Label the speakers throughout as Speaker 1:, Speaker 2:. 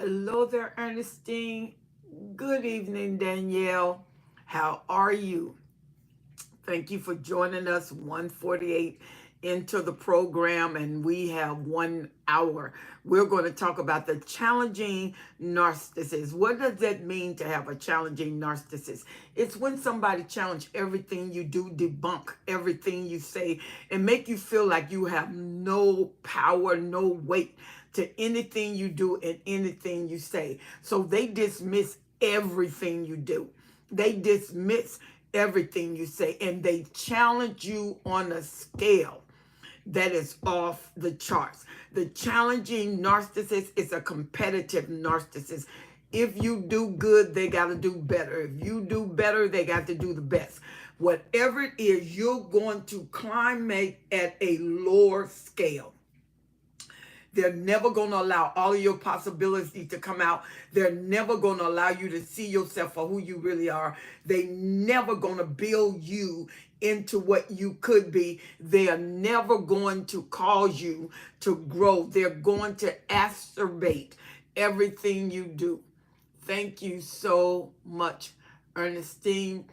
Speaker 1: Hello there, Ernestine. Good evening, Danielle. How are you? Thank you for joining us 148 into the program, and we have 1 hour. We're going to talk about the challenging narcissist. What does that mean to have a challenging narcissist? It's when somebody challenge everything you do, debunk everything you say, and make you feel like you have no power, no weight to anything you do and anything you say. So they dismiss everything you do. They dismiss everything you say, and they challenge you on a scale that is off the charts. The challenging narcissist is a competitive narcissist. If you do good, they got to do better. If you do better, they got to do the best. Whatever it is, you're going to climb at a lower scale. They're never going to allow all of your possibilities to come out. They're never going to allow you to see yourself for who you really are. They never going to build you into what you could be. They are never going to cause you to grow. They're going to exacerbate everything you do. Thank you so much, Ernestine.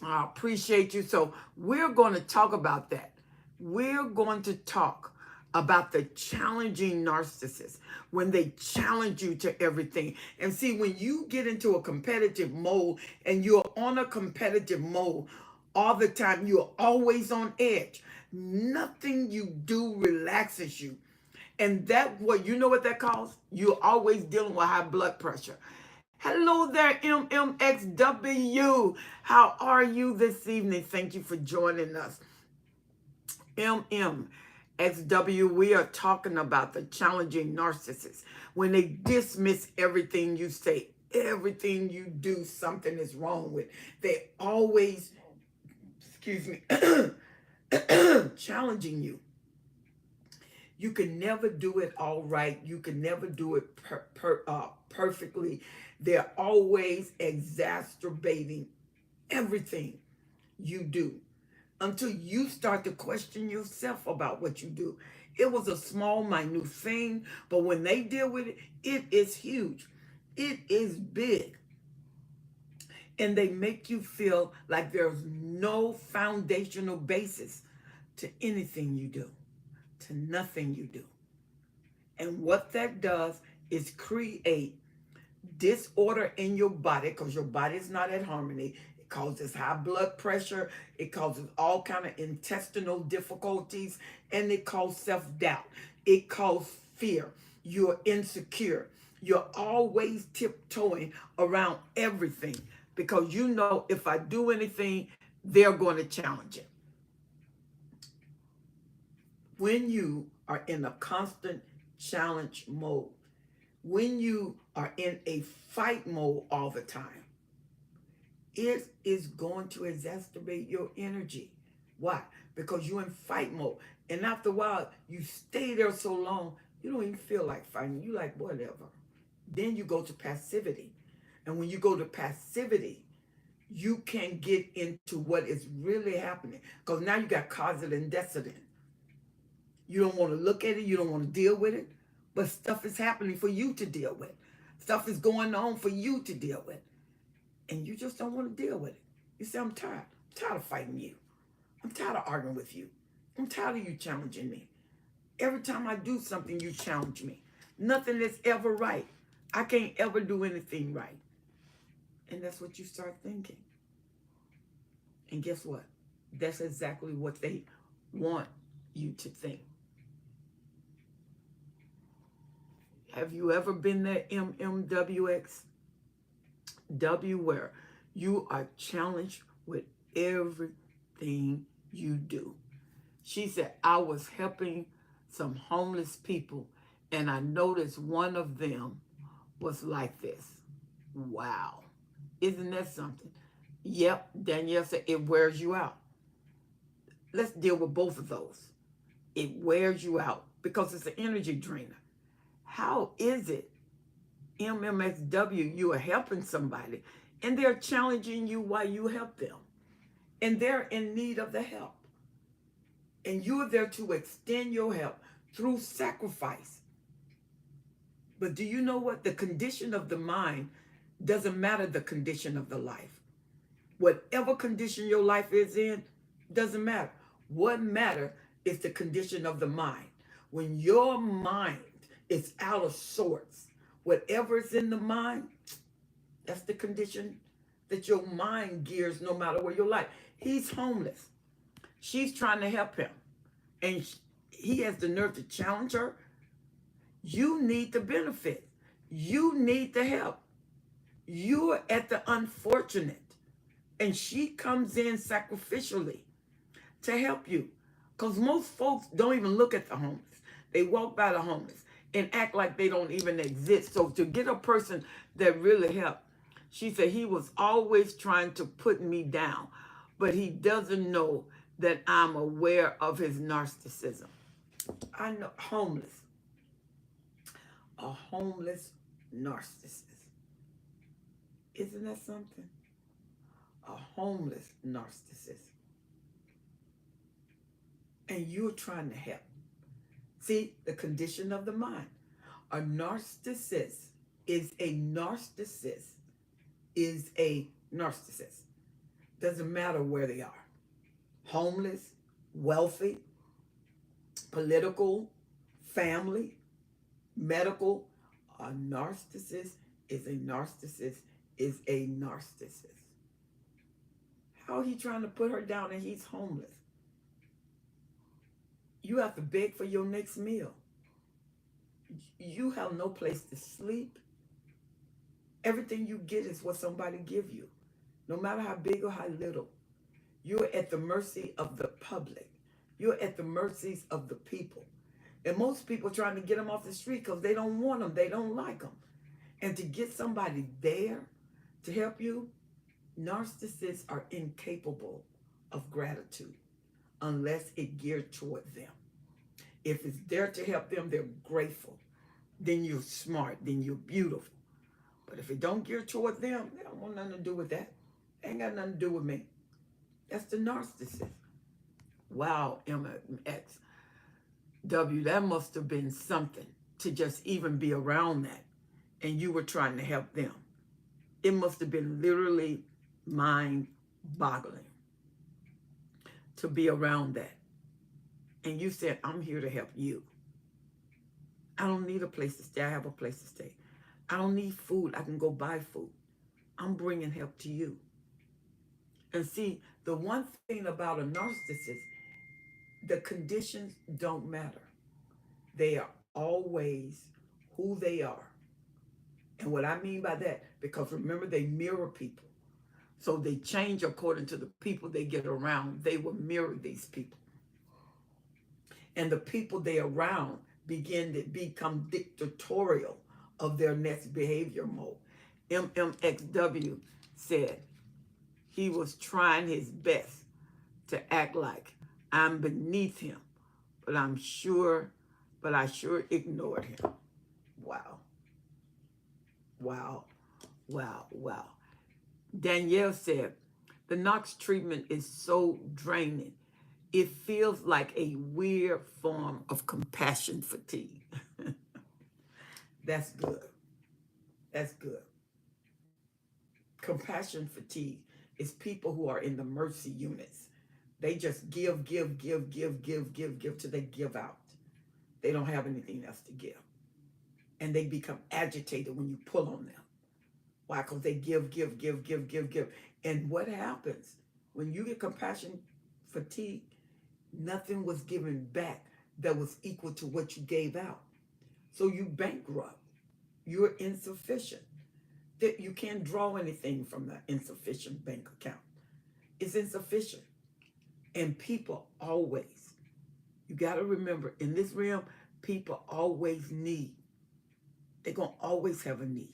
Speaker 1: I appreciate you. So we're going to talk about that. We're going to talk about the challenging narcissist when they challenge you to everything. And see, when you get into a competitive mode and you're on a competitive mode all the time, you're always on edge. Nothing you do relaxes you. And that what you know what that causes? You're always dealing with high blood pressure. Hello there, MMXW. How are you this evening? Thank you for joining us. MMXW, we are talking about the challenging narcissist. When they dismiss everything you say, everything you do, something is wrong with. They always, excuse me, challenging you. You can never do it all right. You can never do it perfectly. They're always exacerbating everything you do until you start to question yourself about what you do. It was a small, minute thing, but when they deal with it, it is huge. It is big. And they make you feel like there's no foundational basis to anything you do, to nothing you do. And what that does is create disorder in your body because your body is not at harmony. It causes high blood pressure. It causes all kind of intestinal difficulties, and it causes self-doubt. It causes fear. You're insecure. You're always tiptoeing around everything because you know if I do anything, they're going to challenge it. When you are in a constant challenge mode, when you are in a fight mode all the time, it is going to exacerbate your energy. Why? Because you're in fight mode. And after a while, you stay there so long, you don't even feel like fighting. You like, whatever. Then you go to passivity. And when you go to passivity, you can get into what is really happening. Because now you got causative and decedent. You don't want to look at it. You don't want to deal with it. But stuff is happening for you to deal with. Stuff is going on for you to deal with. And you just don't want to deal with it. You say, I'm tired. I'm tired of fighting you. I'm tired of arguing with you. I'm tired of you challenging me. Every time I do something, you challenge me. Nothing is ever right. I can't ever do anything right. And that's what you start thinking. And guess what? That's exactly what they want you to think. Have you ever been there, MMWX? W, where you are challenged with everything you do. She said, I was helping some homeless people, and I noticed one of them was like this. Wow. Isn't that something? Yep, Danielle said it wears you out. Let's deal with both of those. It wears you out because it's an energy drainer. How is it, MMXW, you are helping somebody and they're challenging you while you help them? And they're in need of the help. And you're there to extend your help through sacrifice. But do you know what? The condition of the mind doesn't matter the condition of the life. Whatever condition your life is in, doesn't matter. What matters is the condition of the mind. When your mind is out of sorts, whatever is in the mind, that's the condition that your mind gears no matter where your life. He's homeless. She's trying to help him. And he has the nerve to challenge her. You need the benefit. You need the help. You're at the unfortunate. And she comes in sacrificially to help you. Because most folks don't even look at the homeless. They walk by the homeless and act like they don't even exist. So to get a person that really helped, she said he was always trying to put me down, but he doesn't know that I'm aware of his narcissism. I know, homeless. A homeless narcissist. Isn't that something? A homeless narcissist. And you're trying to help. See, the condition of the mind. A narcissist is a narcissist is a narcissist. Doesn't matter where they are. Homeless, wealthy, political, family, medical. A narcissist is a narcissist is a narcissist. How are he trying to put her down and he's homeless? You have to beg for your next meal. You have no place to sleep. Everything you get is what somebody give you. No matter how big or how little. You're at the mercy of the public. You're at the mercies of the people. And most people are trying to get them off the street because they don't want them. They don't like them. And to get somebody there to help you, narcissists are incapable of gratitude unless it geared toward them. If it's there to help them, they're grateful. Then you're smart. Then you're beautiful. But if it don't gear toward them, they don't want nothing to do with that. Ain't got nothing to do with me. That's the narcissist. Wow, MXW, that must have been something to just even be around that. And you were trying to help them. It must have been literally mind-boggling to be around that. And you said, I'm here to help you. I don't need a place to stay. I have a place to stay. I don't need food. I can go buy food. I'm bringing help to you. And see, the one thing about a narcissist, the conditions don't matter. They are always who they are. And what I mean by that, because remember, they mirror people. So they change according to the people they get around. They will mirror these people. And the people they around begin to become dictatorial of their next behavior mode. MMXW said he was trying his best to act like I'm beneath him, but I sure ignored him. Wow. Wow. Wow. Wow. Danielle said, the Knox treatment is so draining. It feels like a weird form of compassion fatigue. That's good. That's good. Compassion fatigue is people who are in the mercy units. They just give till they give out. They don't have anything else to give. And they become agitated when you pull on them. Why? Because they give. And what happens when you get compassion fatigue? Nothing was given back that was equal to what you gave out. So you bankrupt. You're insufficient. That you can't draw anything from the insufficient bank account. It's insufficient. And people always, you got to remember, in this realm, people always need. They're going to always have a need.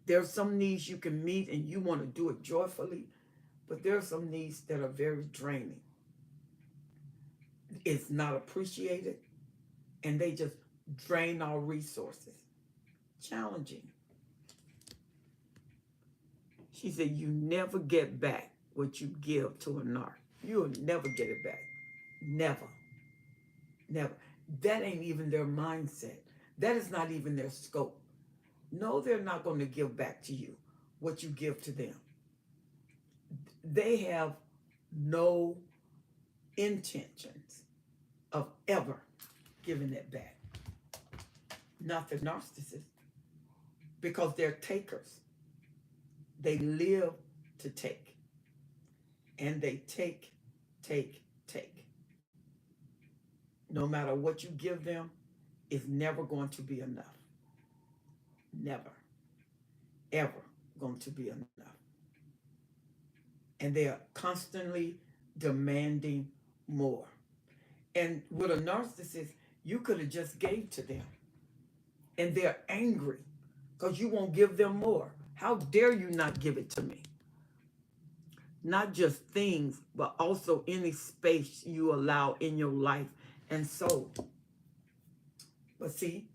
Speaker 1: There are some needs you can meet and you want to do it joyfully, but there are some needs that are very draining. It's not appreciated, and they just drain our resources. Challenging. She said, you never get back what you give to a narc. You'll never get it back. Never. Never. That ain't even their mindset. That is not even their scope. No, they're not going to give back to you what you give to them. They have no intentions of ever giving it back. Not the narcissist, because they're takers. They live to take. And they take, take, take. No matter what you give them, it's never going to be enough. Never, ever going to be enough. And they are constantly demanding more. And with a narcissist, you could have just gave to them. And they're angry because you won't give them more. How dare you not give it to me? Not just things, but also any space you allow in your life and soul. But see,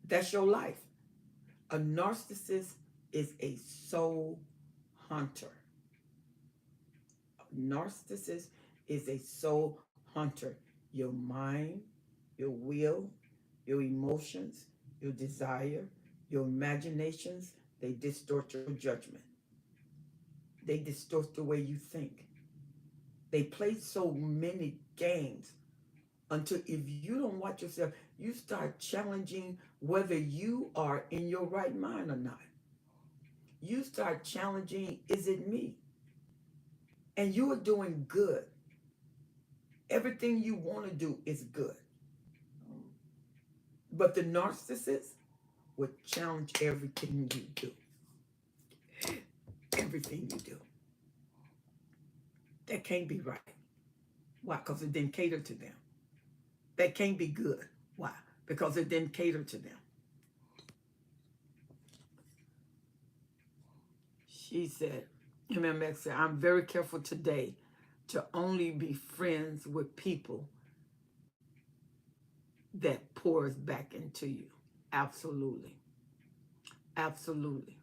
Speaker 1: that's your life. A narcissist is a soul hunter. A narcissist is a soul hunter. Your mind, your will, your emotions, your desire, your imaginations, they distort your judgment. They distort the way you think. They play so many games until if you don't watch yourself, you start challenging whether you are in your right mind or not. You start challenging, is it me? And you are doing good. Everything you want to do is good. But the narcissist would challenge everything you do. Everything you do. That can't be right. Why? Because it didn't cater to them. That can't be good. Why? Because it didn't cater to them. She said, MMX said, I'm very careful today to only be friends with people that pours back into you. Absolutely. Absolutely.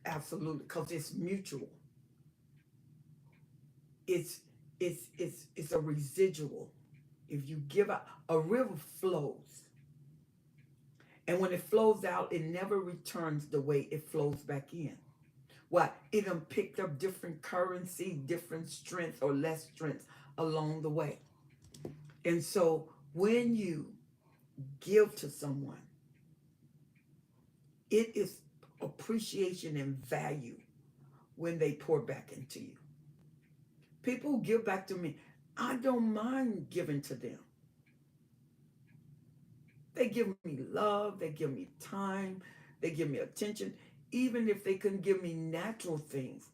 Speaker 1: Absolutely. Because it's mutual. It's a residual. If you give out, a river flows. And when it flows out, it never returns the way it flows back in. Why? It done picked up different currency, different strength or less strength along the way. And so when you give to someone, it is appreciation and value when they pour back into you. People who give back to me, I don't mind giving to them. They give me love, they give me time, they give me attention. Even if they couldn't give me natural things,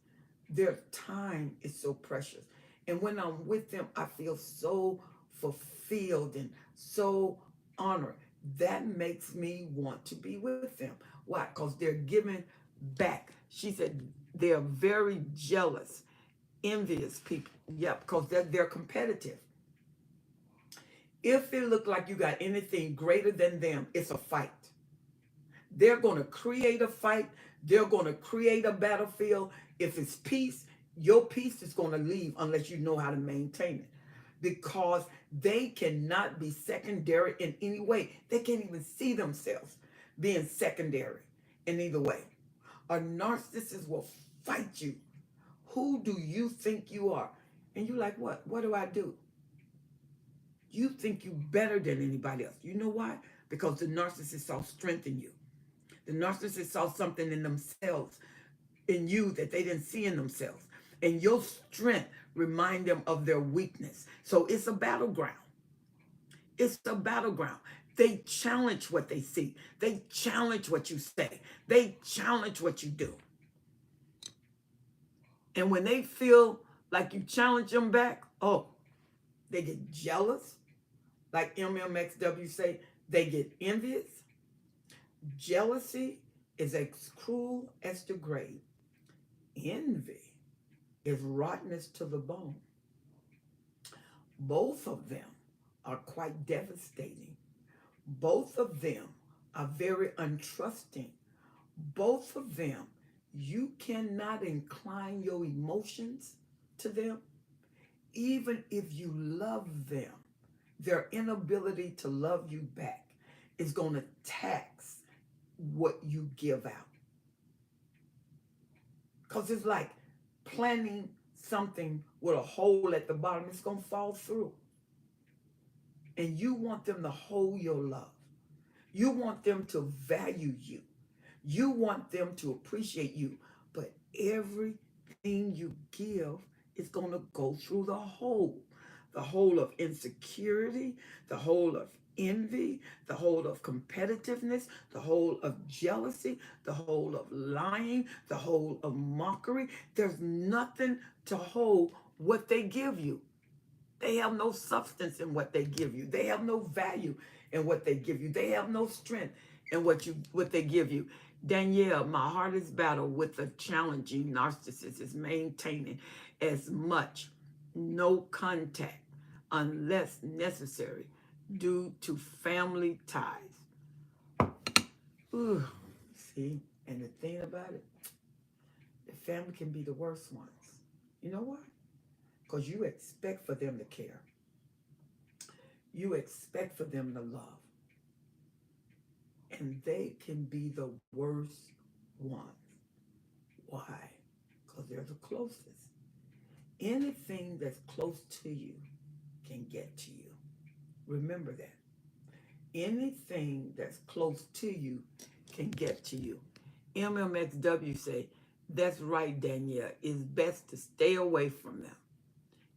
Speaker 1: their time is so precious. And when I'm with them, I feel so fulfilled and so honored. That makes me want to be with them. Why? Because they're giving back. She said they're very jealous, envious people. Yeah, because they're competitive. If it look like you got anything greater than them, it's a fight. They're going to create a fight. They're going to create a battlefield. If it's peace, your peace is going to leave unless you know how to maintain it. Because they cannot be secondary in any way. They can't even see themselves being secondary in either way. A narcissist will fight you. Who do you think you are? And you're like, what? What do I do? You think you better than anybody else. You know why? Because the narcissist saw strength in you. The narcissist saw something in themselves, in you that they didn't see in themselves. And your strength remind them of their weakness. So it's a battleground. It's a battleground. They challenge what they see. They challenge what you say. They challenge what you do. And when they feel like you challenge them back, oh, they get jealous. Like MMXW say, they get envious. Jealousy is as cruel as the grave. Envy is rottenness to the bone. Both of them are quite devastating. Both of them are very untrusting. Both of them, you cannot incline your emotions to them. Even if you love them, their inability to love you back is going to tax what you give out. Because it's like planting something with a hole at the bottom. It's going to fall through. And you want them to hold your love. You want them to value you. You want them to appreciate you. But everything you give is going to go through the hole. The hole of insecurity, the hole of envy, the hole of competitiveness, the hole of jealousy, the hole of lying, the hole of mockery. There's nothing to hold what they give you. They have no substance in what they give you. They have no value in what they give you. They have no strength in what they give you. Danielle, my hardest battle with a challenging narcissist is maintaining as much no contact unless necessary due to family ties. Ooh, see, and the thing about it, the family can be the worst ones. You know why? Because you expect for them to care. You expect for them to love. And they can be the worst ones. Why? Because they're the closest. Anything that's close to you can get to you. Remember that. Anything that's close to you can get to you. MMXW say, that's right, Danielle. It's best to stay away from them.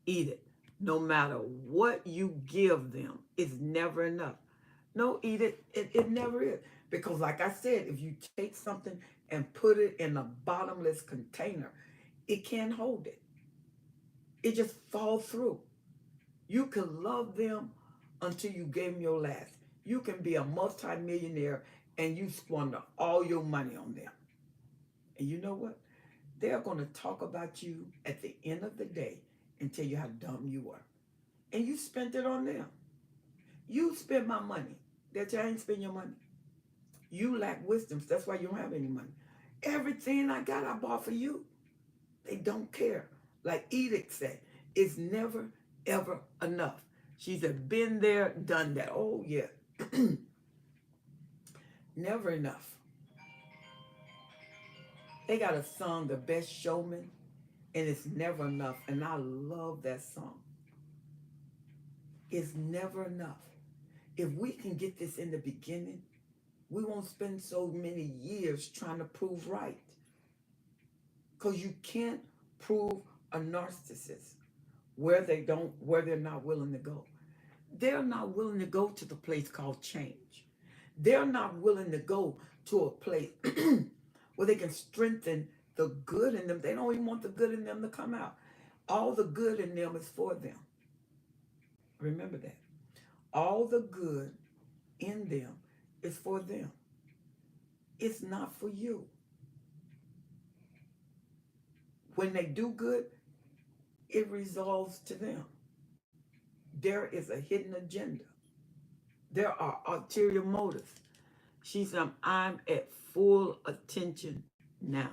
Speaker 1: Eat it. No matter what you give them, it's never enough. No, eat it. It never is. Because like I said, if you take something and put it in a bottomless container, it can't hold it. It just falls through. You can love them until you gave them your last. You can be a multimillionaire and you squander all your money on them. And you know what? They're going to talk about you at the end of the day and tell you how dumb you were. And you spent it on them. You spent my money. That you ain't spend your money. You lack wisdom. That's why you don't have any money. Everything I got, I bought for you. They don't care. Like Edith said, it's never, ever enough. She said, been there, done that. Oh, yeah. Never enough. They got a song, The Best Showman, and it's never enough. And I love that song. It's never enough. If we can get this in the beginning, we won't spend so many years trying to prove right. Because you can't prove a narcissist where they're not willing to go. They're not willing to go to the place called change. They're not willing to go to a place where they can strengthen the good in them. They don't even want the good in them to come out. All the good in them is for them. Remember that. All the good in them is for them. It's not for you. When they do good, it resolves to them. There is a hidden agenda. There are ulterior motives. She said, I'm at full attention now.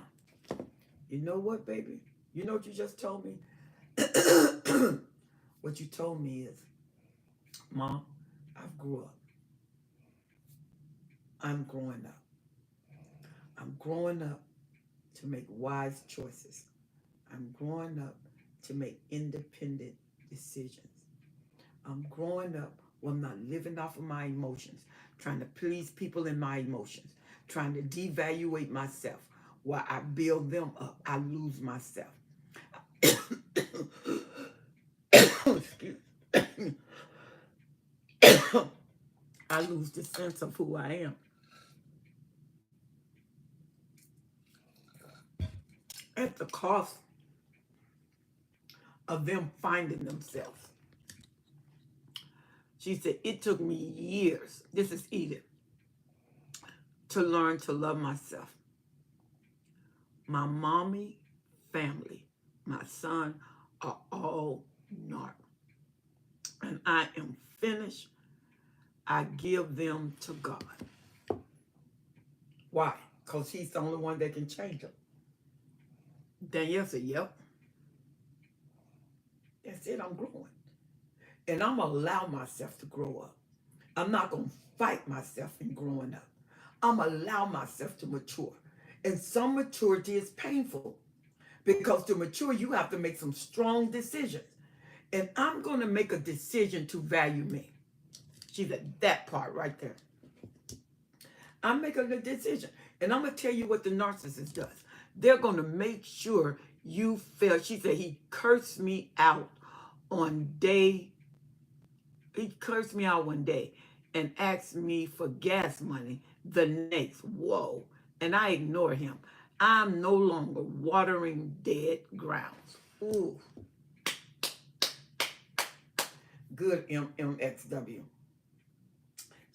Speaker 1: You know what, baby? You know what you just told me? What you told me is, Mom, I've grew up. I'm growing up. I'm growing up to make wise choices. I'm growing up to make independent decisions. I'm growing up where I'm not living off of my emotions, trying to please people in my emotions, trying to devaluate myself. While I build them up, I lose myself. Excuse me. I lose the sense of who I am. At the cost of them finding themselves. She said, it took me years, this is Edith, to learn to love myself. My mommy, family, my son are all narc. And I am finished. I give them to God. Why? Because he's the only one that can change them. Danielle said, yep. That's it, I'm growing. And I'm going to allow myself to grow up. I'm not going to fight myself in growing up. I'm going to allow myself to mature. And some maturity is painful because to mature, you have to make some strong decisions. And I'm going to make a decision to value me. She said, that part right there. I'm making a decision. And I'm going to tell you what the narcissist does. They're going to make sure you fail. She said, he cursed me out on day. He cursed me out one day and asked me for gas money the next. Whoa. And I ignore him. I'm no longer watering dead grounds. Ooh. Good MMXW.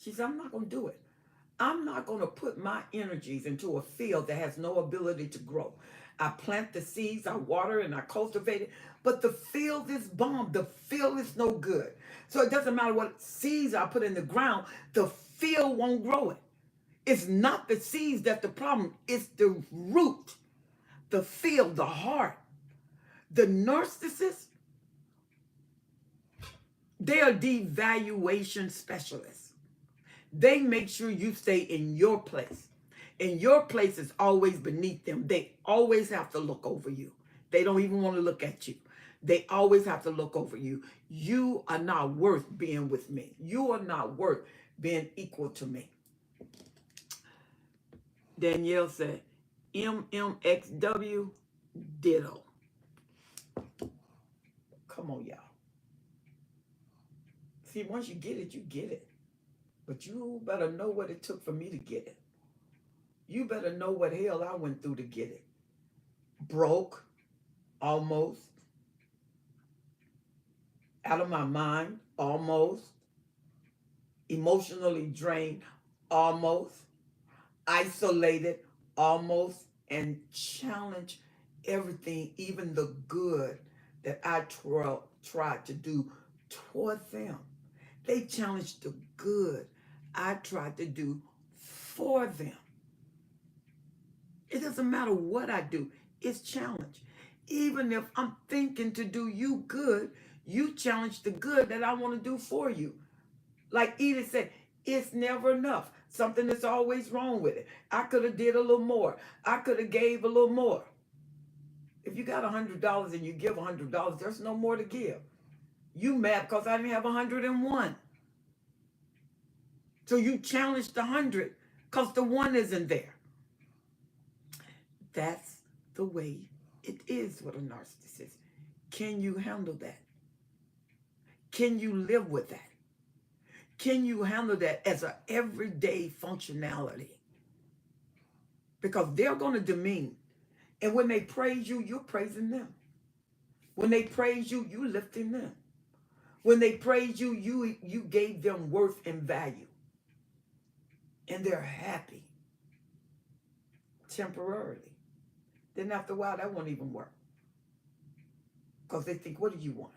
Speaker 1: She said, I'm not going to do it. I'm not going to put my energies into a field that has no ability to grow. I plant the seeds, I water, and I cultivate it, but the field is bomb. The field is no good. So it doesn't matter what seeds I put in the ground, the field won't grow it. It's not the seeds that's the problem. It's the root, the field, the heart. The narcissist, they are devaluation specialists. They make sure you stay in your place. And your place is always beneath them. They always have to look over you. They don't even want to look at you. They always have to look over you. You are not worth being with me. You are not worth being equal to me. Danielle said, MMXW, ditto. Come on, y'all. See, once you get it, you get it. But you better know what it took for me to get it. You better know what hell I went through to get it. Broke, almost. Out of my mind, almost. Emotionally drained, almost. Isolated, almost. And challenged everything, even the good that I tried to do toward them. They challenged the good I tried to do for them. It doesn't matter what I do. It's challenge. Even if I'm thinking to do you good, you challenge the good that I want to do for you. Like Edith said, it's never enough. Something is always wrong with it. I could have did a little more. I could have gave a little more. If you got $100 and you give $100, there's no more to give. You mad because I didn't have 101. So you challenged the 100 because the 1 isn't there. That's the way it is with a narcissist. Can you handle that? Can you live with that? Can you handle that as an everyday functionality? Because they're going to demean. And when they praise you, you're praising them. When they praise you, you're lifting them. When they praise you, you gave them worth and value. And they're happy. Temporarily. Then after a while, that won't even work. Because they think, what do you want?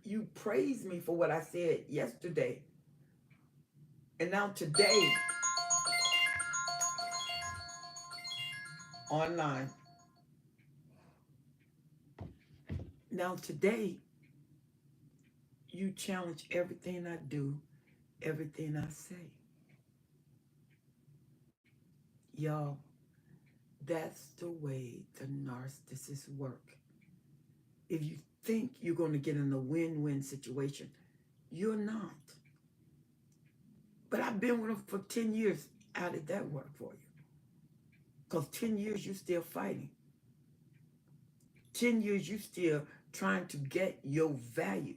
Speaker 1: You praised me for what I said yesterday. And now today, online. Now today, you challenge everything I do, everything I say. Y'all, that's the way the narcissists work. If you think you're going to get in a win-win situation, you're not. But I've been with them for 10 years. How did that work for you? Because 10 years, you still fighting. 10 years, you still trying to get your value.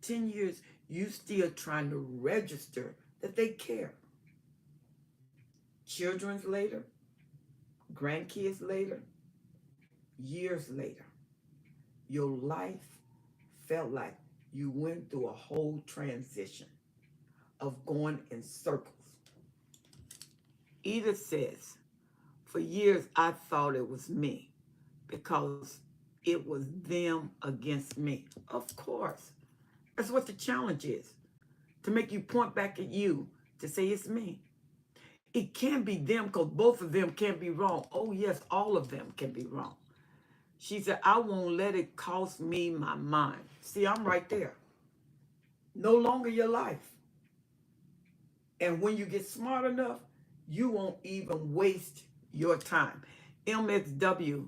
Speaker 1: 10 years, you still trying to register that they care. Children's later, grandkids later, years later, your life felt like you went through a whole transition of going in circles. Edith says, for years I thought it was me because it was them against me. Of course. That's what the challenge is. To make you point back at you to say it's me. It can't be them because both of them can't be wrong. Oh yes, all of them can be wrong. She said, I won't let it cost me my mind. See, I'm right there. no longer your life. And when you get smart enough, you won't even waste your time. MSW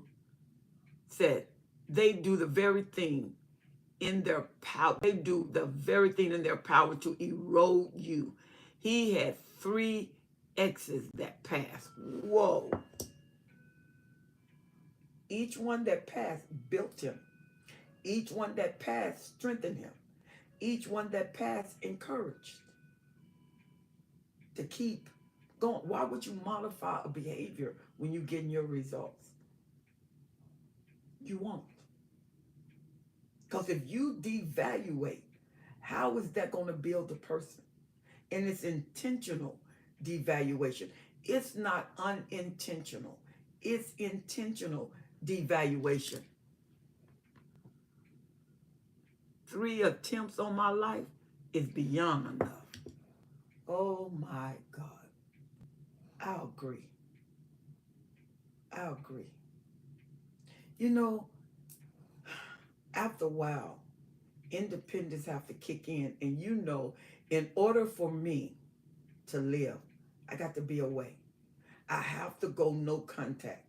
Speaker 1: said they do the very thing in their power. They do the very thing in their power to erode you. He had 3 exes that passed. Whoa. Each one that passed built him. Each one that passed strengthened him. Each one that passed encouraged to keep going. Why would you modify a behavior when you're getting your results? You won't. Because if you devaluate, how is that going to build a person? And it's intentional devaluation. It's not unintentional. It's intentional devaluation. 3 attempts on my life is beyond enough. Oh my God. I agree. I agree. You know, after a while, independence have to kick in. And you know, in order for me to live, I got to be away. I have to go no contact,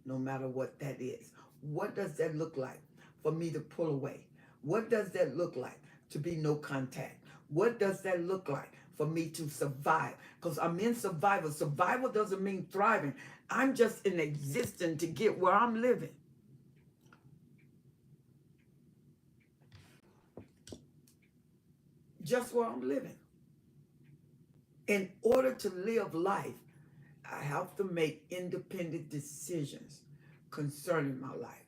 Speaker 1: no matter what that is. What does that look like for me to pull away? What does that look like to be no contact? What does that look like for me to survive? Because I'm in survival. Survival doesn't mean thriving. I'm just in existence to get where I'm living. Just where I'm living. In order to live life, I have to make independent decisions concerning my life.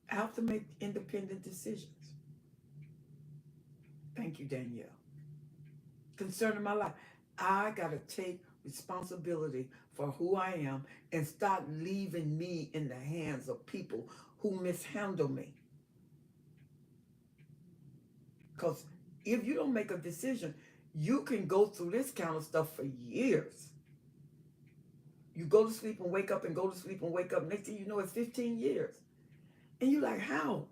Speaker 1: I have to make independent decisions. Thank you, Danielle. Concerning my life, I got to take responsibility for who I am and stop leaving me in the hands of people who mishandle me. Because if you don't make a decision, you can go through this kind of stuff for years. You go to sleep and wake up and go to sleep and wake up. Next thing you know, it's 15 years. And you're like, how?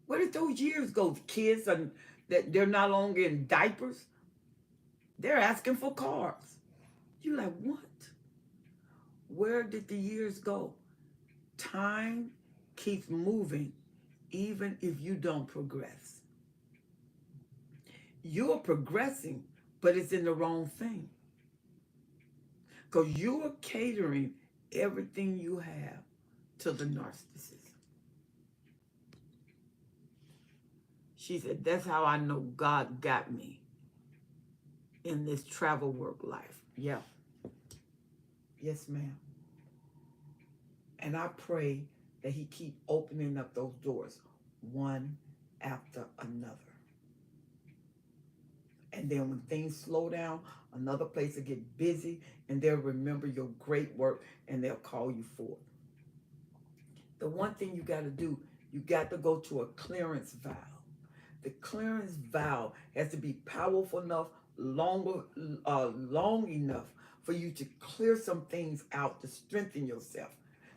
Speaker 1: Where did those years go? The kids are that they're no longer in diapers. They're asking for cars. You're like, what? Where did the years go? Time keeps moving even if you don't progress. You're progressing, but it's in the wrong thing. Because you're catering everything you have to the narcissist. She said, that's how I know God got me in this travel work life. Yeah. Yes, ma'am. And I pray that he keep opening up those doors one after another. And then when things slow down, another place will get busy and they'll remember your great work and they'll call you for it. The one thing you got to do, you got to go to a clearance vow. The clearance vow has to be powerful enough, long enough for you to clear some things out to strengthen yourself,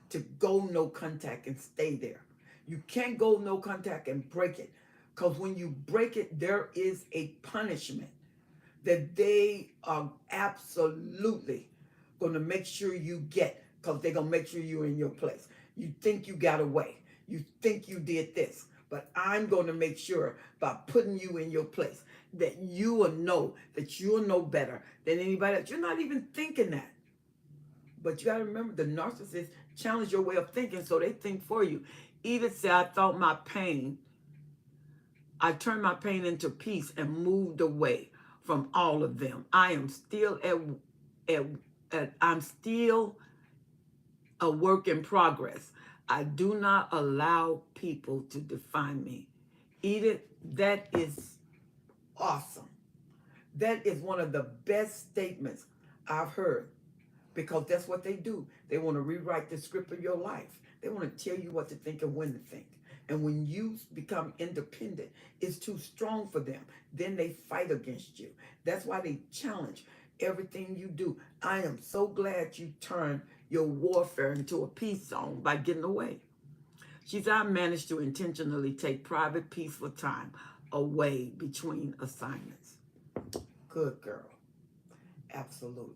Speaker 1: to go no contact and stay there. You can't go no contact and break it, because when you break it, there is a punishment that they are absolutely going to make sure you get, because they're going to make sure you're in your place. You think you got away. You think you did this. But I'm going to make sure by putting you in your place that you will know that you'll know better than anybody else. You're not even thinking that. But you got to remember, the narcissist challenge your way of thinking, so they think for you. Edith said, I thought my pain, I turned my pain into peace and moved away from all of them. I am still I'm still a work in progress. I do not allow people to define me. Edith, that is awesome. That is one of the best statements I've heard, because that's what they do. They want to rewrite the script of your life. They want to tell you what to think and when to think. And when you become independent, it's too strong for them. Then they fight against you. That's why they challenge everything you do. I am so glad you turned your warfare into a peace zone by getting away. She said, I managed to intentionally take private, peaceful time away between assignments. Good girl. Absolutely.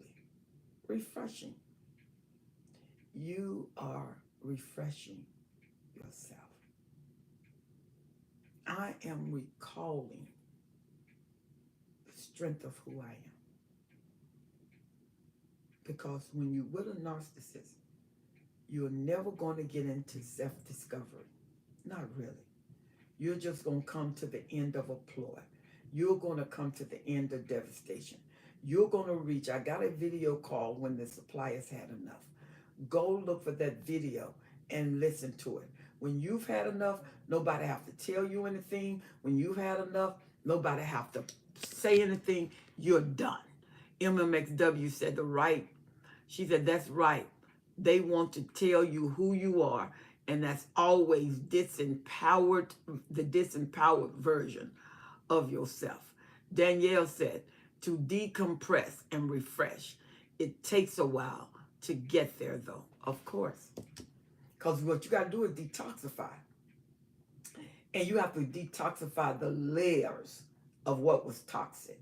Speaker 1: Refreshing. You are refreshing yourself. I am recalling the strength of who I am. Because when you're with a narcissist, you're never going to get into self-discovery. Not really. You're just going to come to the end of a ploy. You're going to come to the end of devastation. You're going to reach, I got a video call when the suppliers had enough. Go look for that video and listen to it. When you've had enough, nobody have to tell you anything. When you've had enough, nobody have to say anything. You're done. MMXW said she said, that's right. They want to tell you who you are, and that's always the disempowered version of yourself. Danielle said, to decompress and refresh, it takes a while to get there, though, of course. Because what you got to do is detoxify. And you have to detoxify the layers of what was toxic.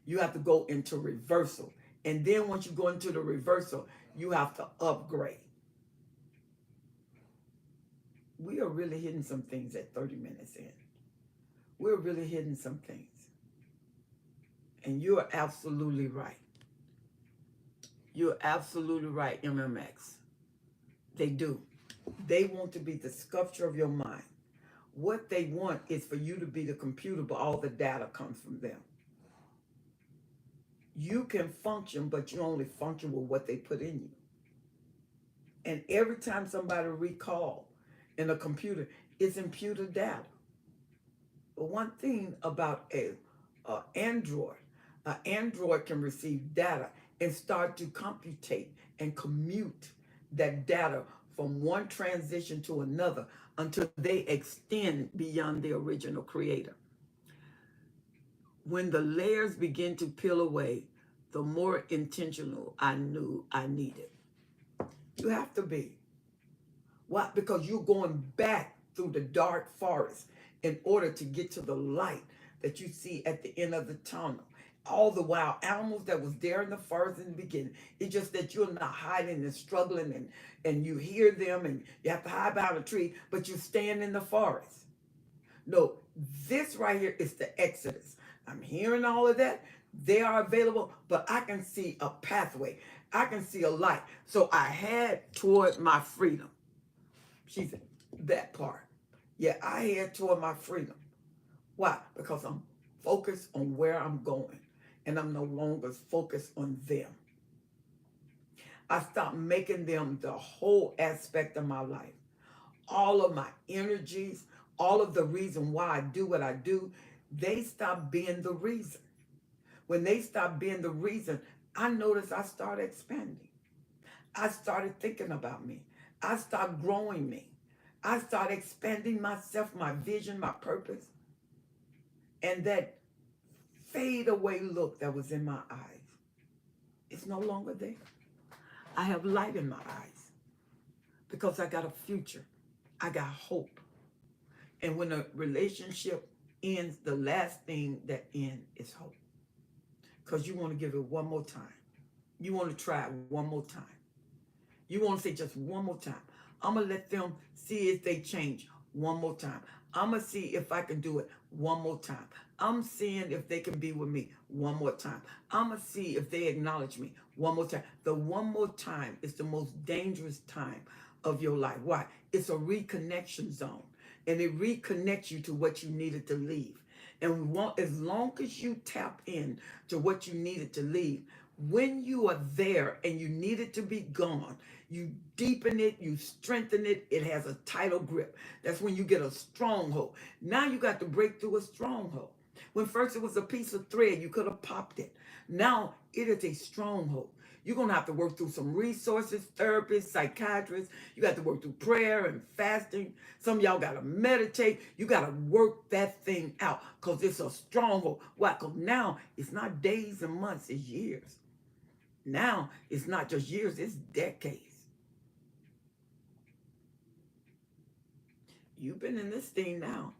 Speaker 1: You have to go into reversal. And then once you go into the reversal, you have to upgrade. We are really hitting some things at 30 minutes in. We're really hitting some things. And you are absolutely right. You're absolutely right, MMX. They do. They want to be the sculpture of your mind. What they want is for you to be the computer, but all the data comes from them. You can function, but you only function with what they put in you. And every time somebody recall in a computer, it's imputed data. But one thing about an Android can receive data and start to computate and commute that data from one transition to another until they extend beyond the original creator. When the layers begin to peel away, the more intentional I knew I needed. You have to be. Why? Because you're going back through the dark forest in order to get to the light that you see at the end of the tunnel. All the wild animals that was there in the forest in the beginning, it's just that you're not hiding and struggling and you hear them and you have to hide behind a tree, but you stand in the forest. No, this right here is the Exodus. I'm hearing all of that. They are available, but I can see a pathway. I can see a light. So I head toward my freedom. She said, that part. Yeah, I head toward my freedom. Why? Because I'm focused on where I'm going, and I'm no longer focused on them. I stopped making them the whole aspect of my life. All of my energies, all of the reason why I do what I do, they stop being the reason. When they stop being the reason, I noticed I started expanding. I started thinking about me. I started growing me. I started expanding myself, my vision, my purpose. And that fade away look that was in my eyes, it's no longer there. I have light in my eyes because I got a future. I got hope. And when a relationship ends, the last thing that ends is hope. Because you want to give it one more time. You want to try it one more time. You want to say just one more time. I'm going to let them see if they change one more time. I'm going to see if I can do it one more time. I'm seeing if they can be with me one more time. I'm going to see if they acknowledge me one more time. The one more time is the most dangerous time of your life. Why? It's a reconnection zone. And it reconnects you to what you needed to leave. And as long as you tap in to what you needed to leave, when you are there and you need it to be gone, you deepen it, you strengthen it, it has a tighter grip. That's when you get a stronghold. Now you got to break through a stronghold. When first it was a piece of thread, you could have popped it. Now it is a stronghold. You're going to have to work through some resources, therapists, psychiatrists. You got to work through prayer and fasting. Some of y'all got to meditate. You got to work that thing out because it's a stronghold. Why? Because now it's not days and months, it's years. Now it's not just years, it's decades. You've been in this thing now.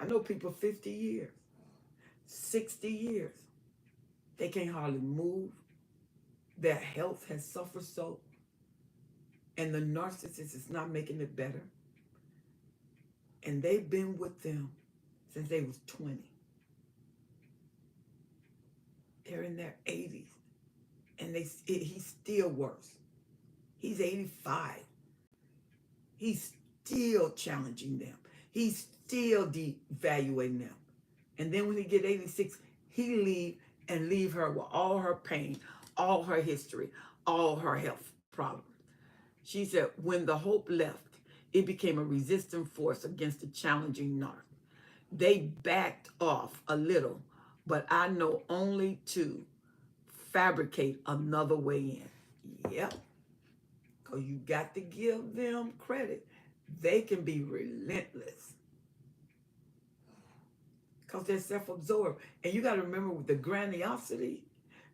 Speaker 1: I know people 50 years, 60 years. They can't hardly move. Their health has suffered so, and the narcissist is not making it better. And they've been with them since they was 20. They're in their 80s, and he's still worse. He's 85. He's still challenging them. He's still devaluating them. And then when he get 86, he leave her with all her pain, all her history, all her health problems. She said, when the hope left, it became a resistant force against the challenging narc. They backed off a little, but I know only to fabricate another way in. Yep. Because you got to give them credit. They can be relentless. Because they're self-absorbed. And you got to remember with the grandiosity,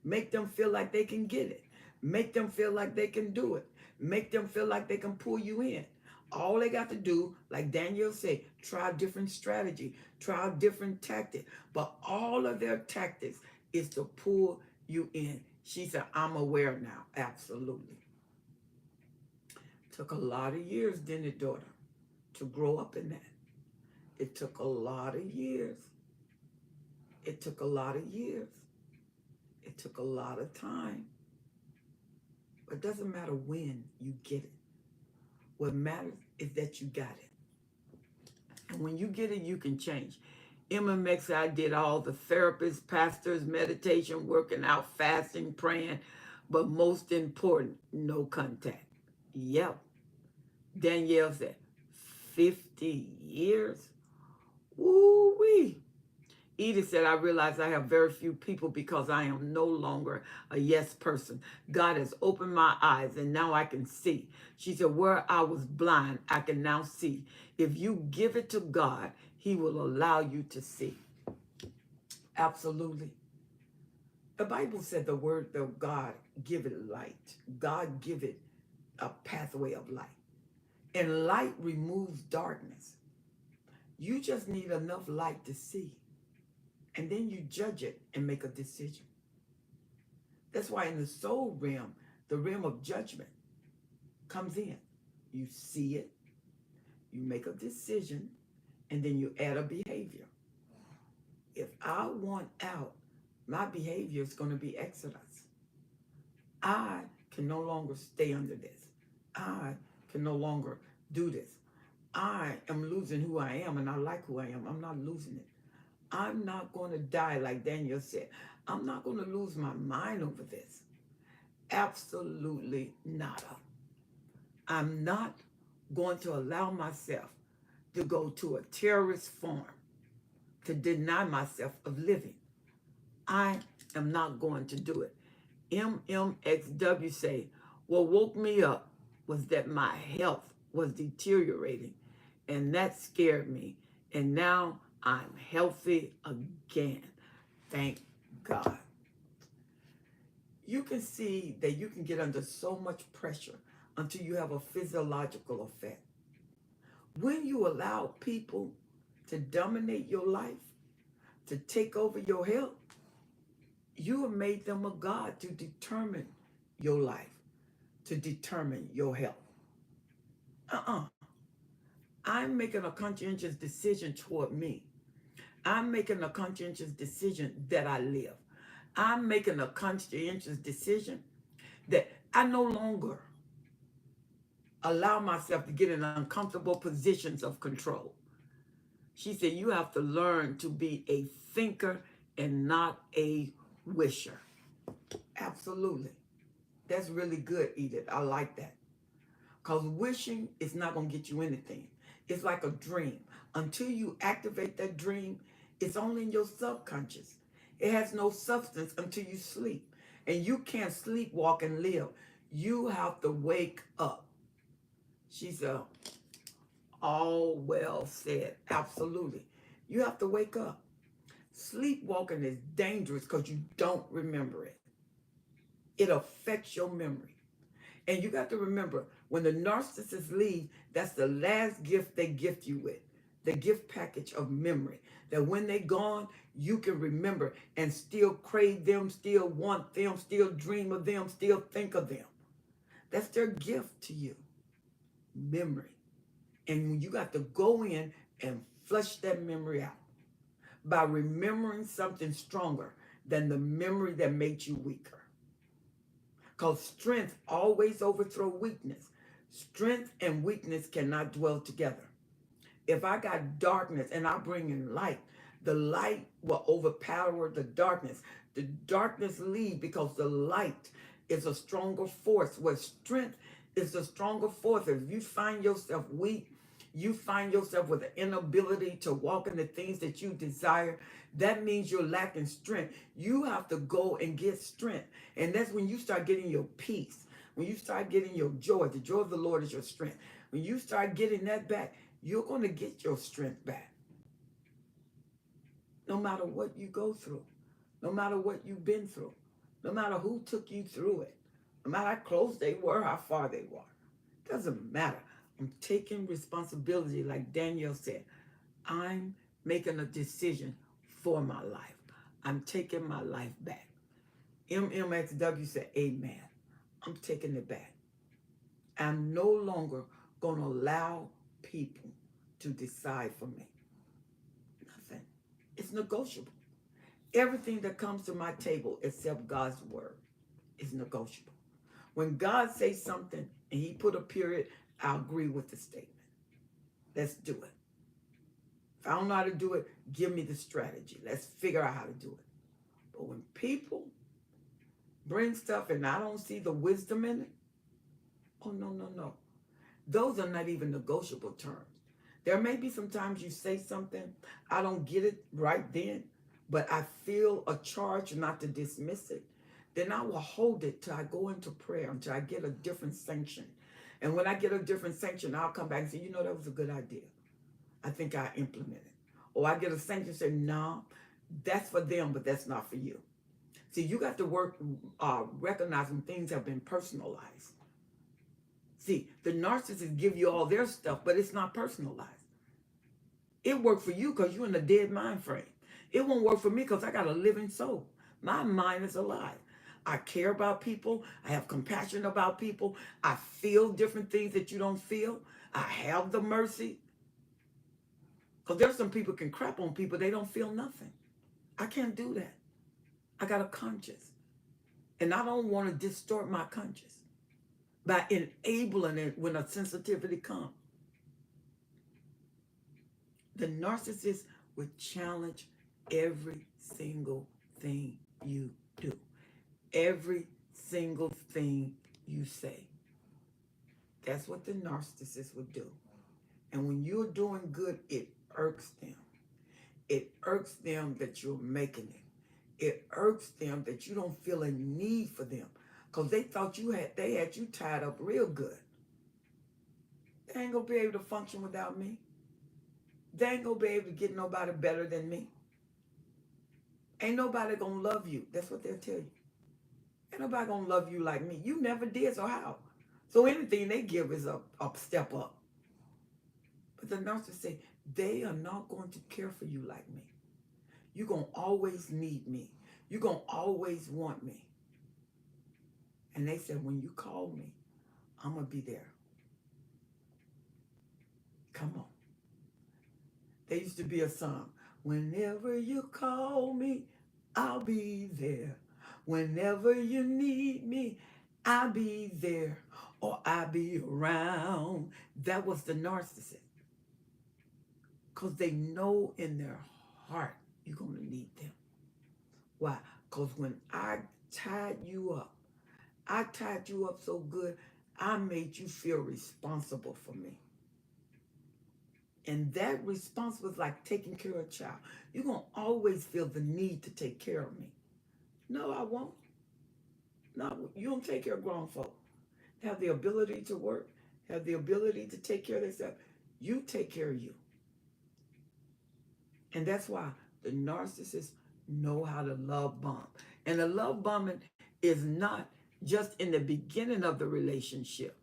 Speaker 1: make them feel like they can get it. Make them feel like they can do it. Make them feel like they can pull you in. All they got to do, like Danielle said, try a different strategy, try a different tactic. But all of their tactics is to pull you in. She said, I'm aware now. Absolutely. Took a lot of years, didn't it, daughter, to grow up in that. It took a lot of years. It took a lot of years. It took a lot of time. But it doesn't matter when you get it. What matters is that you got it. And when you get it, you can change. MMX, I did all the therapists, pastors, meditation, working out, fasting, praying, but most important, no contact. Yep. Danielle said, 50 years? Woo-wee. Edith said, I realize I have very few people because I am no longer a yes person. God has opened my eyes and now I can see. She said, where I was blind, I can now see. If you give it to God, he will allow you to see. Absolutely. The Bible said the word of God give it light. God give it a pathway of light. And light removes darkness. You just need enough light to see. And then you judge it and make a decision. That's why in the soul realm, the realm of judgment comes in. You see it, you make a decision, and then you add a behavior. If I want out, my behavior is going to be exodus. I can no longer stay under this. I can no longer do this. I am losing who I am, and I like who I am. I'm not losing it. I'm not going to die, like Daniel said. I'm not going to lose my mind over this. Absolutely nada. I'm not going to allow myself to go to a terrorist farm to deny myself of living. I am not going to do it. MMXW say, what woke me up was that my health was deteriorating, and that scared me. And now I'm healthy again. Thank God. You can see that you can get under so much pressure until you have a physiological effect. When you allow people to dominate your life, to take over your health, you have made them a God to determine your life, to determine your health. I'm making a conscientious decision toward me. I'm making a conscientious decision that I live. I'm making a conscientious decision that I no longer allow myself to get in uncomfortable positions of control. She said, you have to learn to be a thinker and not a wisher. Absolutely. That's really good, Edith. I like that. Because wishing is not going to get you anything. It's like a dream. Until you activate that dream, it's only in your subconscious. It has no substance until you sleep. And you can't sleepwalk and live. You have to wake up. She said, all well said. Absolutely. You have to wake up. Sleepwalking is dangerous because you don't remember it. It affects your memory. And you got to remember, When the narcissist leaves, that's the last gift they gift you with. The gift package of memory. That when they're gone, you can remember and still crave them, still want them, still dream of them, still think of them. That's their gift to you. Memory. And when you got to go in and flush that memory out by remembering something stronger than the memory that made you weaker. Because strength always overthrow weakness. Strength and weakness cannot dwell together. If I got darkness and I bring in light, the light will overpower the darkness. The darkness leave because the light is a stronger force. Where strength is a stronger force. If you find yourself weak, you find yourself with the inability to walk in the things that you desire, that means you're lacking strength. You have to go and get strength. And that's when you start getting your peace. When you start getting your joy. The joy of the Lord is your strength. When you start getting that back, you're going to get your strength back. No matter what you go through. No matter what you've been through. No matter who took you through it. No matter how close they were, how far they were. Doesn't matter. I'm taking responsibility, like Danielle said. I'm making a decision for my life. I'm taking my life back. MMXW said, amen. I'm taking it back. I'm no longer going to allow people to decide for me. Nothing. It's negotiable. Everything that comes to my table except God's word is negotiable. When God says something and he put a period, I agree with the statement. Let's do it. If I don't know how to do it, give me the strategy. Let's figure out how to do it. But when people bring stuff and I don't see the wisdom in it, oh, no. Those are not even negotiable terms. There may be some times you say something, I don't get it right then, but I feel a charge not to dismiss it. Then I will hold it till I go into prayer, until I get a different sanction. And when I get a different sanction, I'll come back and say, you know, that was a good idea. I think I implement it. Or I get a sanction and say, no, that's for them, but that's not for you. See, you got to work, recognize when things have been personalized. See, the narcissists give you all their stuff, but it's not personalized. It worked for you because you're in a dead mind frame. It won't work for me because I got a living soul. My mind is alive. I care about people. I have compassion about people. I feel different things that you don't feel. I have the mercy. Because there's some people can crap on people. They don't feel nothing. I can't do that. I got a conscience. And I don't want to distort my conscience by enabling it when a sensitivity comes. The narcissist would challenge every single thing you do. Every single thing you say. That's what the narcissist would do. And when you're doing good, it irks them. It irks them that you're making it. It irks them that you don't feel a need for them. Because they thought they had you tied up real good. They ain't going to be able to function without me. They ain't going to be able to get nobody better than me. Ain't nobody going to love you. That's what they'll tell you. Ain't nobody going to love you like me. You never did, so how? So anything they give is a step up. But the narcissist say, they are not going to care for you like me. You're going to always need me. You're going to always want me. And they said, when you call me, I'm going to be there. Come on. There used to be a song. Whenever you call me, I'll be there. Whenever you need me, I'll be there. Or I'll be around. That was the narcissist. Because they know in their heart you're going to need them. Why? Because when I tied you up so good, I made you feel responsible for me. And that response was like taking care of a child. You're going to always feel the need to take care of me. No, I won't. No, you don't take care of grown folk. Have the ability to work, have the ability to take care of themselves. You take care of you. And that's why the narcissists know how to love bomb. And the love bombing is not just in the beginning of the relationship.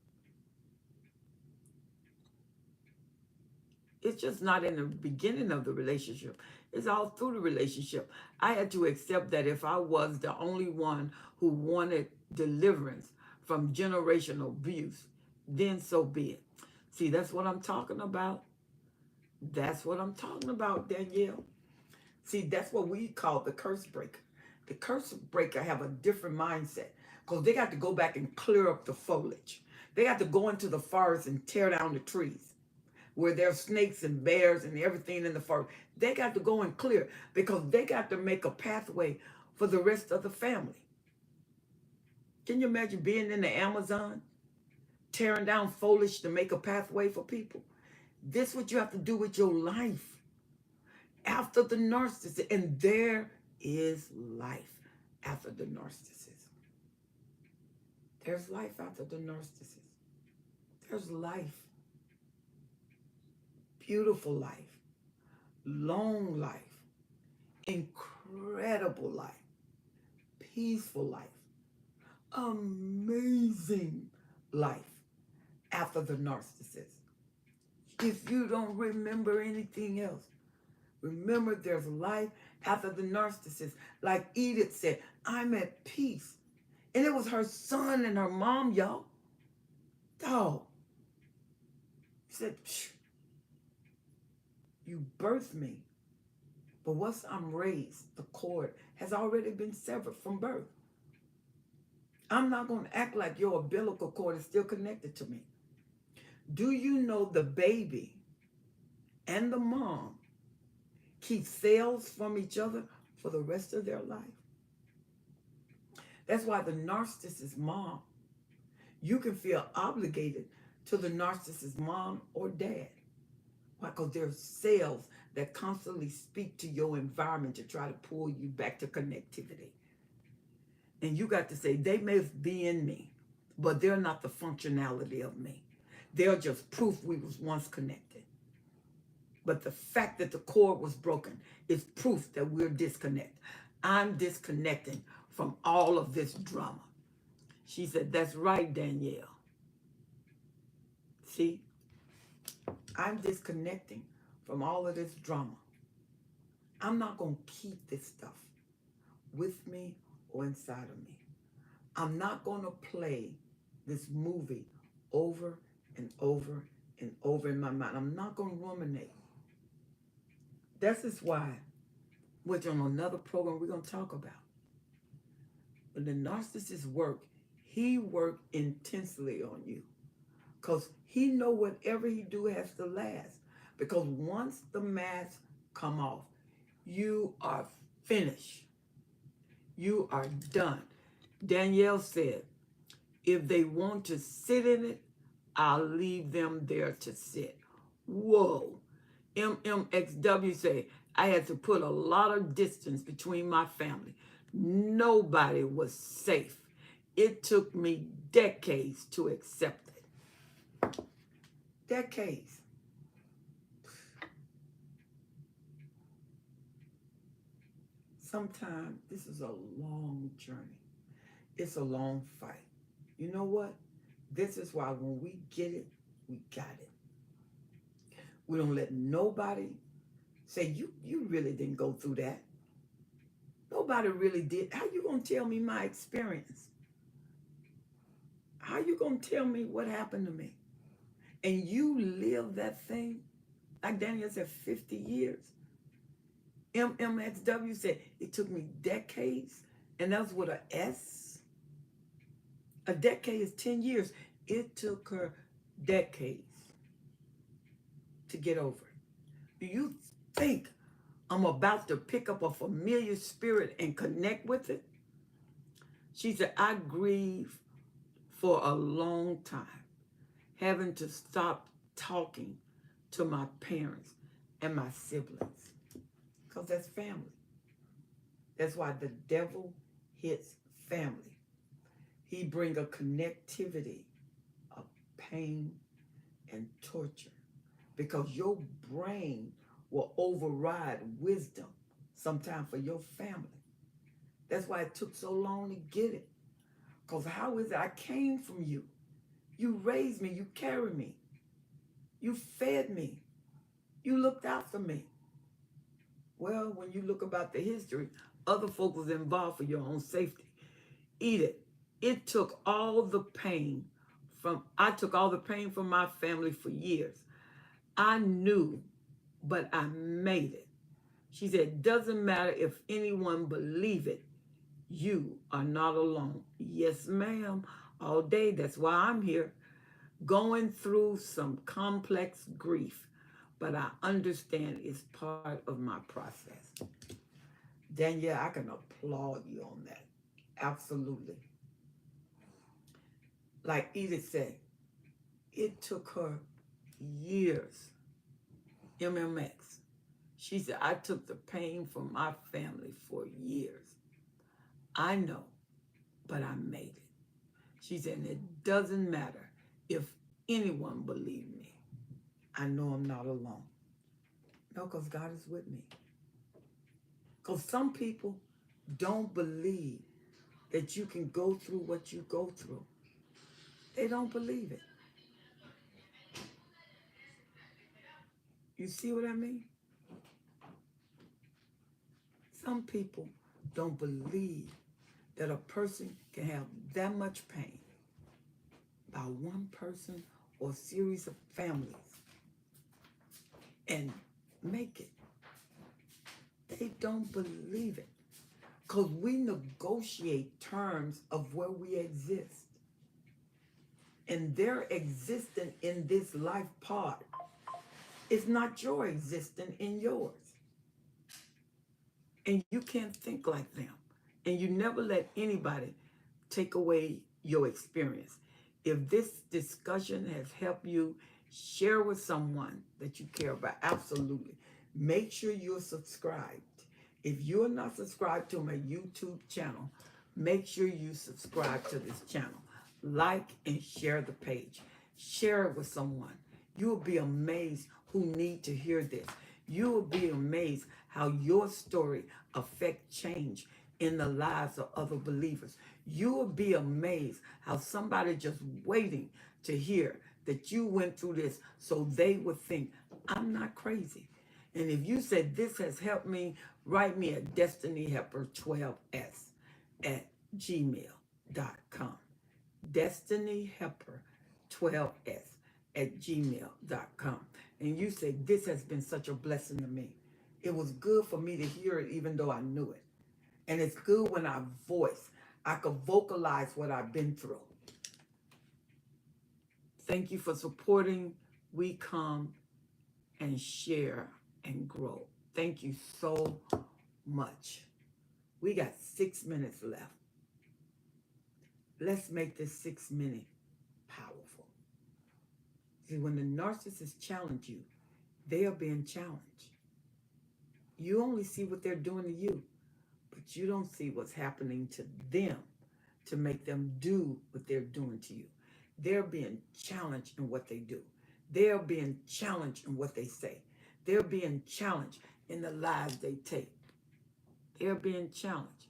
Speaker 1: It's just not in the beginning of the relationship. It's all through the relationship. I had to accept that if I was the only one who wanted deliverance from generational abuse, then so be it. See, that's what I'm talking about. That's what I'm talking about, Danielle. See, that's what we call the curse breaker. The curse breaker have a different mindset because they got to go back and clear up the foliage. They got to go into the forest and tear down the trees where there's snakes and bears and everything in the forest. They got to go and clear because they got to make a pathway for the rest of the family. Can you imagine being in the Amazon, tearing down foliage to make a pathway for people? This is what you have to do with your life after the narcissist. And there is life after the narcissist. There's life after the narcissist. There's life. Beautiful life. Long life. Incredible life. Peaceful life. Amazing life after the narcissist. If you don't remember anything else, remember there's life after the narcissist. Like Edith said, I'm at peace. And it was her son and her mom, y'all. Dog. She said, you birthed me. But once I'm raised, the cord has already been severed from birth. I'm not going to act like your umbilical cord is still connected to me. Do you know the baby and the mom keep cells from each other for the rest of their life? That's why the narcissist mom, you can feel obligated to the narcissist mom or dad. Why? Because there's cells that constantly speak to your environment to try to pull you back to connectivity. And you got to say, they may be in me, but they're not the functionality of me. They're just proof we was once connected. But the fact that the cord was broken is proof that we're disconnected. I'm disconnecting from all of this drama. She said, that's right, Danielle. See, I'm disconnecting from all of this drama. I'm not going to keep this stuff with me or inside of me. I'm not going to play this movie over and over and over in my mind. I'm not going to ruminate. This is why, which on another program we're going to talk about. When the narcissist work, he worked intensely on you. Because he know whatever he do has to last. Because once the mask come off, you are finished. You are done. Danielle said, if they want to sit in it, I'll leave them there to sit. Whoa. MMXW say, I had to put a lot of distance between my family. Nobody was safe. It took me decades to accept it. Decades. Sometimes this is a long journey. It's a long fight. You know what? This is why when we get it, we got it. We don't let nobody say, you really didn't go through that. Nobody really did. How you going to tell me my experience? How you going to tell me what happened to me? And you live that thing, like Daniel said, 50 years. MMXW said, it took me decades, and that's with an S. A decade is 10 years. It took her decades to get over it. Do you think I'm about to pick up a familiar spirit and connect with it? She said, I grieve for a long time, having to stop talking to my parents and my siblings. Because that's family. That's why the devil hits family. He brings a connectivity of pain and torture. Because your brain will override wisdom sometime for your family. That's why it took so long to get it. Because how is it? I came from you. You raised me. You carried me. You fed me. You looked out for me. Well, when you look about the history, other folks was involved for your own safety. Edith, it took all the pain I took all the pain from my family for years. I knew, but I made it. She said, doesn't matter if anyone believe it, you are not alone. Yes, ma'am, all day. That's why I'm here, going through some complex grief, but I understand it's part of my process. Danielle, I can applaud you on that. Absolutely. Like Edith said, it took her years. MMX. She said, I took the pain from my family for years. I know, but I made it. She said, and it doesn't matter if anyone believed me. I know I'm not alone. No, because God is with me. Because some people don't believe that you can go through what you go through. They don't believe it. You see what I mean? Some people don't believe that a person can have that much pain by one person or a series of families and make it. They don't believe it because we negotiate terms of where we exist. And their existence in this life part is not your existence in yours. And you can't think like them. And you never let anybody take away your experience. If this discussion has helped you, share with someone that you care about. Absolutely. Make sure you're subscribed. If you're not subscribed to my YouTube channel, make sure you subscribe to this channel. Like and share the page. Share it with someone. You will be amazed who need to hear this. You will be amazed how your story affects change in the lives of other believers. You will be amazed how somebody just waiting to hear that you went through this so they would think, I'm not crazy. And if you said this has helped me, write me at destinyhelper12s@gmail.com. destinyhelper12s@gmail.com. And you say, this has been such a blessing to me. It was good for me to hear it even though I knew it. And it's good when I could vocalize what I've been through. Thank you for supporting. We come and share and grow. Thank you so much. We got 6 minutes left. Let's make this 6 minute powerful. See, when the narcissists challenge you, they are being challenged. You only see what they're doing to you, but you don't see what's happening to them to make them do what they're doing to you. They're being challenged in what they do. They're being challenged in what they say. They're being challenged in the lives they take. They're being challenged.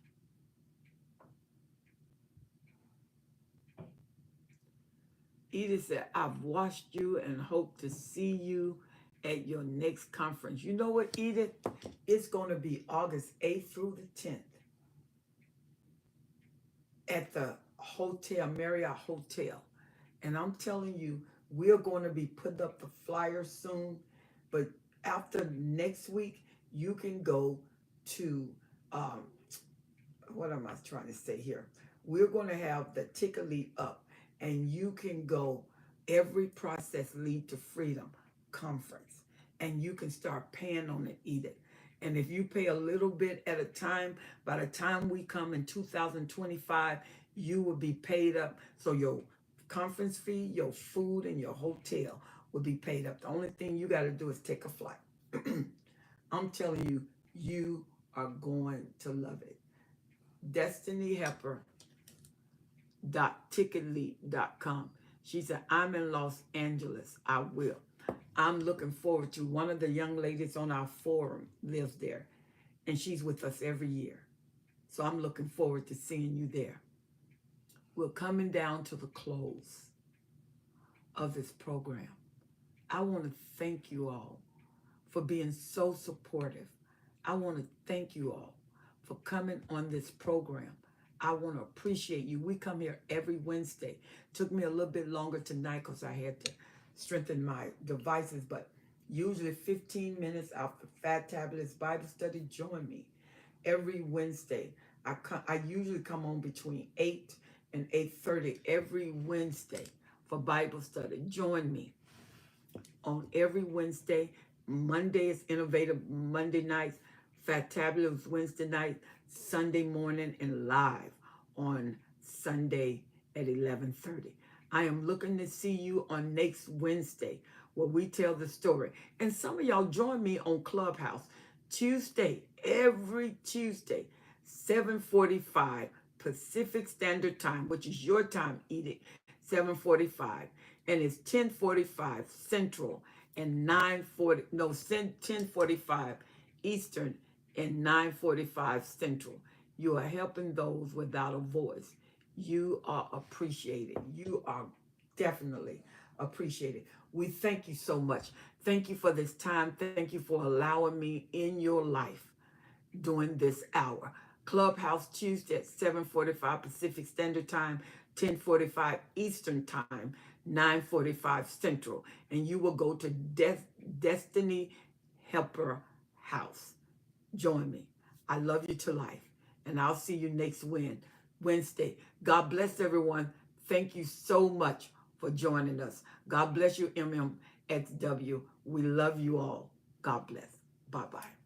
Speaker 1: Edith said, I've watched you and hope to see you at your next conference. You know what, Edith? It's going to be August 8th through the 10th at the hotel, Marriott Hotel. And I'm telling you, we're going to be putting up the flyer soon. But after next week, you can go to, what am I trying to say here? We're going to have the ticket lead up, and you can go Every Process Lead to Freedom conference. And you can start paying on it, Edith. And if you pay a little bit at a time, by the time we come in 2025, you will be paid up. So your conference fee, your food, and your hotel will be paid up. The only thing you got to do is take a flight. I'm telling you, you are going to love it. DestinyHelper.ticketlead.com. She said, I'm in Los Angeles. I will. I'm looking forward to. One of the young ladies on our forum lives there, and she's with us every year. So I'm looking forward to seeing you there. We're coming down to the close of this program. I want to thank you all for being so supportive. I want to thank you all for coming on this program. I want to appreciate you. We come here every Wednesday. Took me a little bit longer tonight because I had to strengthen my devices, but usually 15 minutes after Fat Tablet's Bible study. Join me every Wednesday. I usually come on between 8 and 8:30 every Wednesday for Bible study. Join me on every Wednesday. Monday is Innovative Monday nights. Fat Tablet is Wednesday night, Sunday morning, and live on Sunday at 11:30. I am looking to see you on next Wednesday where we tell the story. And some of y'all join me on Clubhouse Tuesday, every Tuesday, 7:45 Pacific Standard Time, which is your time, Edith, 7:45. And it's 10:45 Central and 10:45 Eastern and 9:45 Central. You are helping those without a voice. You are appreciated. You are definitely appreciated. We thank you so much. Thank you for this time. Thank you for allowing me in your life during this hour. Clubhouse Tuesday at 7:45 Pacific Standard Time, 10:45 Eastern Time, 9:45 Central. And you will go to Destiny Helper House. Join me. I love you to life. And I'll see you next Wednesday. God bless everyone. Thank you so much for joining us. God bless you, MMXW. We love you all. God bless. Bye-bye.